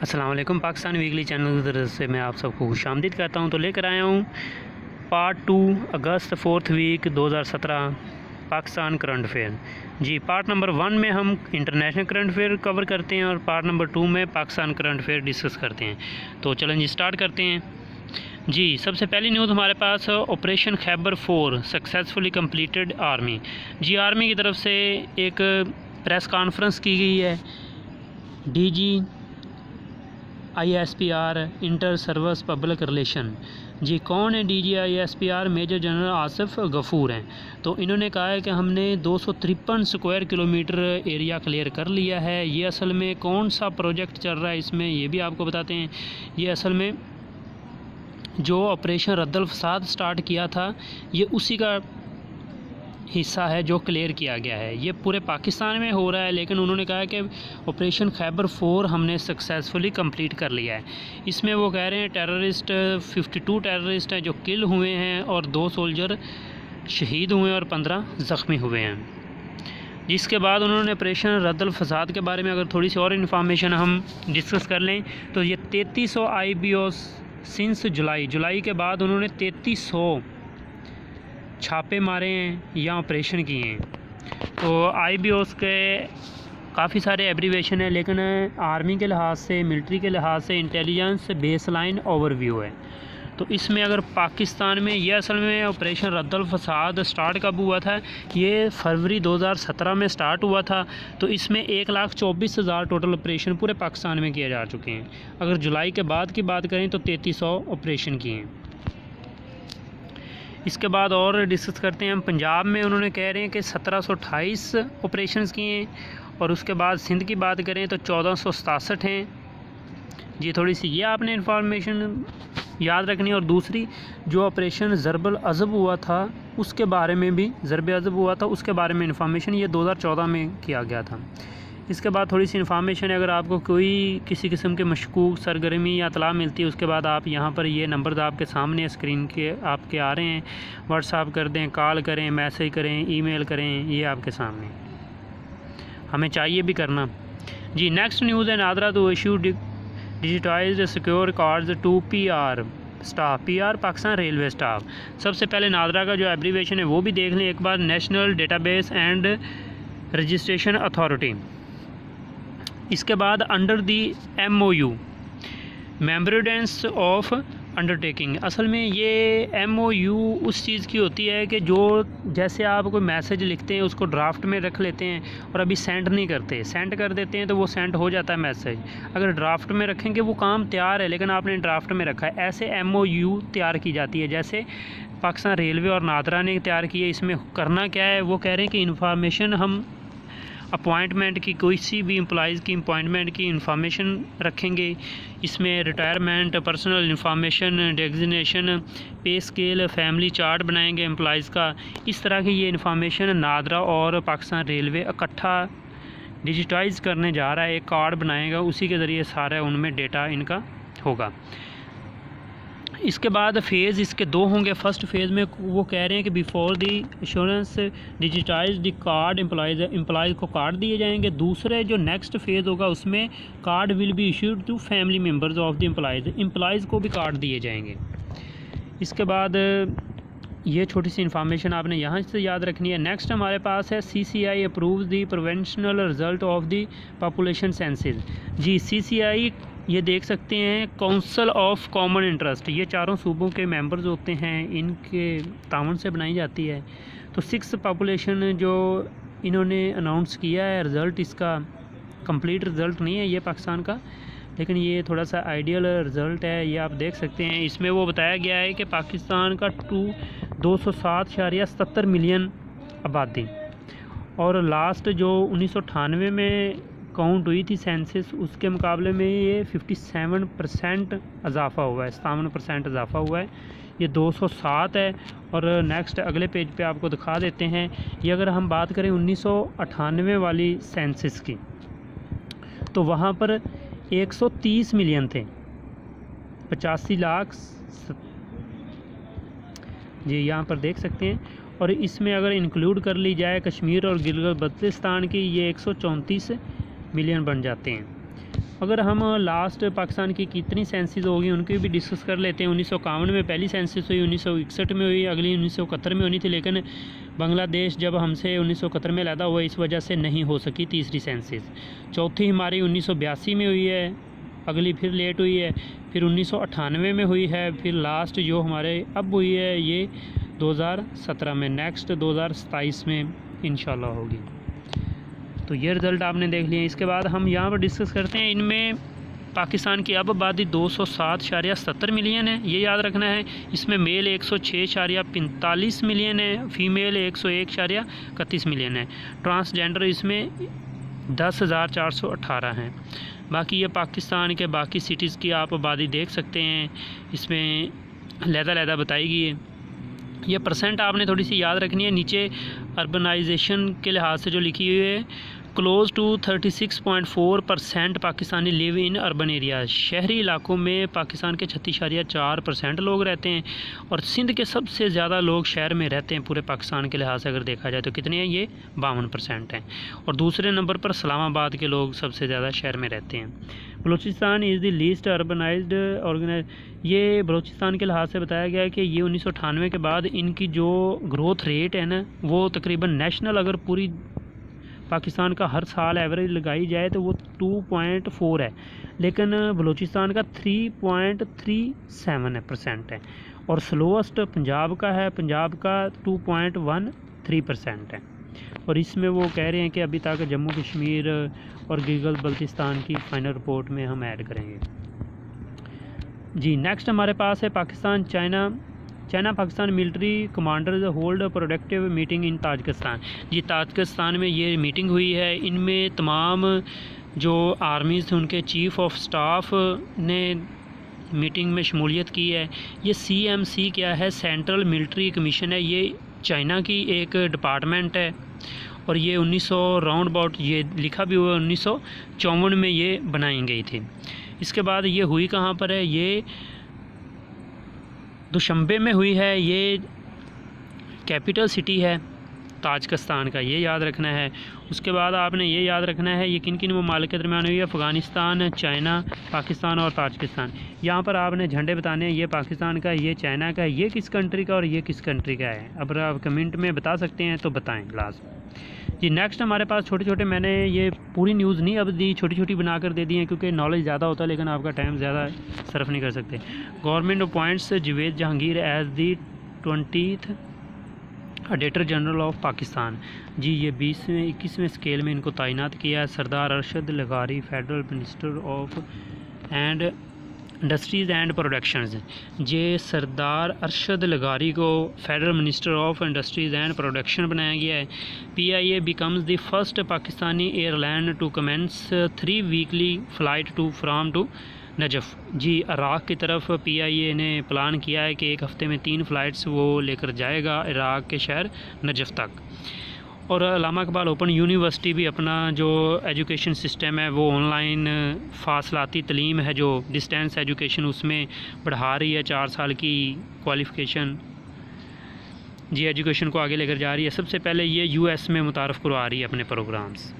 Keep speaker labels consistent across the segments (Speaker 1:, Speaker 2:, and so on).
Speaker 1: अस्सलाम वालेकुम। Pakistan weekly channel की तरफ से मैं आप सबको खुशामदीद कहता हूँ। तो लेकर आया हूँ पार्ट 2 अगस्त 4th week 2017 Pakistan current affair. जी, पार्ट नंबर 1 में हम इंटरनेशनल करंट अफेयर कवर करते हैं और पार्ट नंबर 2 में पाकिस्तान करंट अफेयर डिस्कस करते हैं। तो चलें जी, स्टार्ट करते हैं। जी, सबसे पहली न्यूज़ हमारे पास operation Khyber 4 successfully completed army. जी, आर्मी की तरफ से एक प्रेस कॉन्फ्रेंस की गई है। DG ISPR inter service public relation. जी, कौन है DG ISPR? Major general Asif Ghafoor हैं। तो इन्होंने कहा है कि हमने 253 स्क्वायर किलोमीटर एरिया क्लियर कर लिया है। ये असल में कौन सा प्रोजेक्ट चल रहा है इसमें, ये भी आपको बताते हैं। ये असल में जो ऑपरेशन रद्दल फसाद स्टार्ट किया था, ये उसी का हिस्सा है जो क्लियर किया गया है। ये पूरे पाकिस्तान में हो रहा है, लेकिन उन्होंने कहा कि ऑपरेशन खैबर 4 हमने सक्सेसफुली कंप्लीट कर लिया है। इसमें वो कह रहे हैं टेररिस्ट 52 टेररिस्ट हैं जो किल हुए हैं और 2 सोल्जर शहीद हुए और 15 ज़ख्मी हुए हैं। जिसके बाद उन्होंने ऑपरेशन रद्दल फसाद के बारे में अगर थोड़ी सी और इन्फॉर्मेशन हम डिस्कस कर लें तो ये 3300 IBOs सिंस जुलाई के बाद उन्होंने 3300 छापे मारे हैं या ऑपरेशन किए हैं। तो IBOs के काफ़ी सारे एब्रीवेशन है, लेकिन आर्मी के लिहाज से, मिलिट्री के लिहाज से इंटेलिजेंस बेसलाइन ओवरव्यू है। तो इसमें अगर पाकिस्तान में ये असल में ऑपरेशन रद्दल फसाद स्टार्ट कब हुआ था? ये फरवरी 2017 में स्टार्ट हुआ था। तो इसमें 1,24,000 टोटल ऑपरेशन पूरे पाकिस्तान में किए जा चुके हैं। अगर जुलाई के बाद की बात करें तो 3300 ऑपरेशन किए हैं। इसके बाद और डिस्कस करते हैं हम पंजाब में। उन्होंने कह रहे हैं कि 1728 ऑपरेशंस किए हैं। और उसके बाद सिंध की बात करें तो 1467 हैं। जी, थोड़ी सी ये आपने इंफॉर्मेशन याद रखनी है। और दूसरी जो ऑपरेशन ज़रबल अज़ब हुआ था उसके बारे में भी, ज़रब अज़ब हुआ था उसके बारे में इंफॉर्मेशन, ये 2014 में किया गया था। इसके बाद थोड़ी सी इन्फॉर्मेशन है, अगर आपको कोई किसी किस्म के मशकूक सरगर्मी या इतला मिलती है उसके बाद आप यहाँ पर ये नंबर आपके सामने स्क्रीन के आपके आ रहे हैं, व्हाट्सएप कर दें, कॉल करें, मैसेज करें, ईमेल करें, ये आपके सामने हमें चाहिए भी करना। जी, नेक्स्ट न्यूज़ है NADRA to issue digitized secure records to PR staff, PR Pakistan railway staff. सबसे पहले नादरा का जो एब्रीवेशन है वो भी देख लें एक बार, national database and registration authority. इसके बाद under the MOU memorandums of undertaking. असल में ये MOU उस चीज़ की होती है कि जो जैसे आप कोई मैसेज लिखते हैं उसको ड्राफ्ट में रख लेते हैं और अभी सेंड नहीं करते, सेंड कर देते हैं तो वो सेंड हो जाता है मैसेज। अगर ड्राफ्ट में रखेंगे वो काम तैयार है लेकिन आपने ड्राफ्ट में रखा है, ऐसे MOU तैयार की जाती है। जैसे पाकिस्तान रेलवे और नादरा ने तैयार की है। इसमें करना क्या है, वो कह रहे हैं कि इन्फॉर्मेशन हम अपॉइंटमेंट की, किसी भी एम्प्लॉइज़ की अपॉइंटमेंट की इंफॉर्मेशन रखेंगे। इसमें रिटायरमेंट, पर्सनल इंफॉर्मेशन, डेजिग्नेशन, पे स्केल, फैमिली चार्ट बनाएंगे एम्प्लॉइज़ का। इस तरह की ये इंफॉर्मेशन नादरा और पाकिस्तान रेलवे इकट्ठा डिजिटाइज़ करने जा रहा है। एक कार्ड बनाएगा, उसी के ज़रिए सारा उनमें डेटा इनका होगा। इसके बाद फ़ेज़ इसके 2 होंगे। फर्स्ट फेज़ में वो कह रहे हैं कि before the insurance digitize the card employees को कार्ड दिए जाएंगे। दूसरे जो नेक्स्ट फेज़ होगा उसमें card will be issued to family members of the employees को भी कार्ड दिए जाएंगे। इसके बाद ये छोटी सी इन्फॉर्मेशन आपने यहाँ से याद रखनी है। नेक्स्ट हमारे पास है CCI approves the provisional result of the population census. जी, CCI ये देख सकते हैं काउंसिल ऑफ कॉमन इंटरेस्ट, ये चारों सूबों के मेंबर्स होते हैं, इनके ताउन से बनाई जाती है। तो 6 पॉपुलेशन जो इन्होंने अनाउंस किया है, रिज़ल्ट इसका कंप्लीट रिज़ल्ट नहीं है ये पाकिस्तान का, लेकिन ये थोड़ा सा आइडियल रिज़ल्ट है, ये आप देख सकते हैं। इसमें वो बताया गया है कि पाकिस्तान का 207.70 मिलियन आबादी, और लास्ट जो 1998 में काउंट हुई थी सेंसिस, उसके मुकाबले में ये 57% इजाफ़ा हुआ है, 57% इजाफ़ा हुआ है। ये 207 है। और नेक्स्ट अगले पेज पे आपको दिखा देते हैं। ये अगर हम बात करें 1998 वाली सेंसिस की, तो वहाँ पर 130 मिलियन थे, 85 लाख। जी, यहाँ पर देख सकते हैं। और इसमें अगर इंक्लूड कर ली जाए कश्मीर और गिलगित बल्तिस्तान की, ये 134 मिलियन बन जाते हैं। अगर हम लास्ट पाकिस्तान की कितनी सेंसिस होगी उनकी भी डिस्कस कर लेते हैं। 1951 में पहली सेंसिस हुई, 1961 में हुई, अगली 1971 में होनी थी, लेकिन बांग्लादेश जब हमसे 1971 में अलहदा हुआ इस वजह से नहीं हो सकी तीसरी सेंसिस। चौथी हमारी 1982 में हुई है, अगली फिर लेट हुई है, फिर 1998 में हुई है, फिर लास्ट जो हमारे अब हुई है ये 2017 में, नेक्स्ट 2027 में इंशाल्लाह होगी। तो ये रिज़ल्ट आपने देख लिए। इसके बाद हम यहाँ पर डिस्कस करते हैं। इनमें पाकिस्तान की अब आबादी 207.70 मिलियन है, ये याद रखना है। इसमें मेल 106.45 मिलियन है, फीमेल 101.31 मिलियन है, ट्रांसजेंडर इसमें 10,418 हैं। बाकी ये पाकिस्तान के बाकी सिटीज़ की आप आबादी देख सकते हैं, इसमें लहदा बताई गई है। ये परसेंट आपने थोड़ी सी याद रखनी है। नीचे अर्बनाइजेशन के लिहाज से जो लिखी हुई है, close to 36.4% Pakistani live in urban area. शहरी इलाकों में पाकिस्तान के 36.4% लोग रहते हैं और सिंध के सबसे ज़्यादा लोग शहर में रहते हैं पूरे पाकिस्तान के लिहाज से अगर देखा जाए तो कितने हैं, ये 52% हैं। और दूसरे नंबर पर इस्लामाबाद के लोग सबसे ज़्यादा शहर में रहते हैं। Balochistan is the least urbanized organize. ये बलूचिस्तान के लिहाज से बताया गया है कि ये 1998 के बाद इनकी जो ग्रोथ रेट है ना, वो तकरीबन नेशनल अगर पूरी पाकिस्तान का हर साल एवरेज लगाई जाए तो वो 2.4 है, लेकिन बलूचिस्तान का 3.37% है। और स्लोएस्ट पंजाब का है, पंजाब का 2.13% है। और इसमें वो कह रहे हैं कि अभी तक जम्मू कश्मीर और गिलगित बल्तिस्तान की फ़ाइनल रिपोर्ट में हम ऐड करेंगे। जी नेक्स्ट हमारे पास है Pakistan China Pakistan military commanders hold productive meeting in Tajikistan. जी ताजिकिस्तान में ये मीटिंग हुई है। इनमें तमाम जो आर्मीज़ थे उनके चीफ़ ऑफ स्टाफ ने मीटिंग में शमूलियत की है। ये CMC क्या है, सेंट्रल मिलिट्री कमीशन है, ये चाइना की एक डिपार्टमेंट है और ये 1900 राउंड अबाउट ये लिखा भी हुआ 1954 में ये बनाई गई थी। इसके बाद ये हुई कहाँ पर है, ये दुशंबे में हुई है। ये कैपिटल सिटी है ताजिकिस्तान का, ये याद रखना है। उसके बाद आपने ये याद रखना है ये किन किन ममालिक के दरमियान हुई है, अफ़गानिस्तान, चाइना, पाकिस्तान और ताजिकिस्तान। यहाँ पर आपने झंडे बताने हैं, ये पाकिस्तान का, ये चाइना का, ये किस कंट्री का और ये किस कंट्री का है। अब आप कमेंट में बता सकते हैं तो बताएं लास्ट। जी नेक्स्ट हमारे पास छोटे छोटे, मैंने ये पूरी न्यूज़ नहीं अब दी, छोटी छोटी बना कर दे दी हैं क्योंकि नॉलेज ज़्यादा होता है लेकिन आपका टाइम ज़्यादा सर्फ नहीं कर सकते। Government appoints Javed Jahangir as the 20th auditor general of Pakistan. जी ये 21वें स्केल में इनको तैनात किया है। सरदार अरशद लगारी federal minister of and industries and productions. ये सरदार अरशद लगारी को federal minister of industries and production बनाया गया है। PIA becomes the first Pakistani airline to commence 3 weekly flight from to Najaf. जी इराक़ की तरफ PIA ने प्लान किया है कि एक हफ़्ते में 3 फ़्लाइट्स वो लेकर जाएगा इराक़ के शहर नजफ़ तक। और अल्लामा इकबाल ओपन यूनिवर्सिटी भी अपना जो एजुकेशन सिस्टम है वो ऑनलाइन फासलाती तलीम है, जो डिस्टेंस एजुकेशन, उसमें बढ़ा रही है। 4 साल की क्वालिफ़िकेशन जी एजुकेशन को आगे लेकर जा रही है। सबसे पहले ये US में मुतारफ़ करवा रही है अपने प्रोग्राम्स।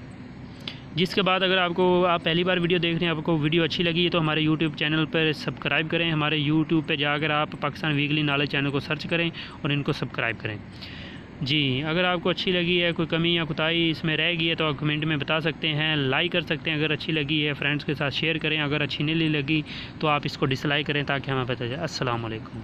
Speaker 1: जिसके बाद अगर आप पहली बार वीडियो देख रहे हैं, आपको वीडियो अच्छी लगी तो हमारे YouTube चैनल पर सब्सक्राइब करें। हमारे YouTube पे जाकर आप पाकिस्तान वीकली नॉलेज चैनल को सर्च करें और इनको सब्सक्राइब करें। जी अगर आपको अच्छी लगी है, कोई कमी या कोताही इसमें रह गई है तो आप कमेंट में बता सकते हैं, लाइक कर सकते हैं अगर अच्छी लगी है, फ्रेंड्स के साथ शेयर करें। अगर अच्छी नहीं लगी तो आप इसको डिसलाइक करें ताकि हमें पता चले। अस्सलाम वालेकुम।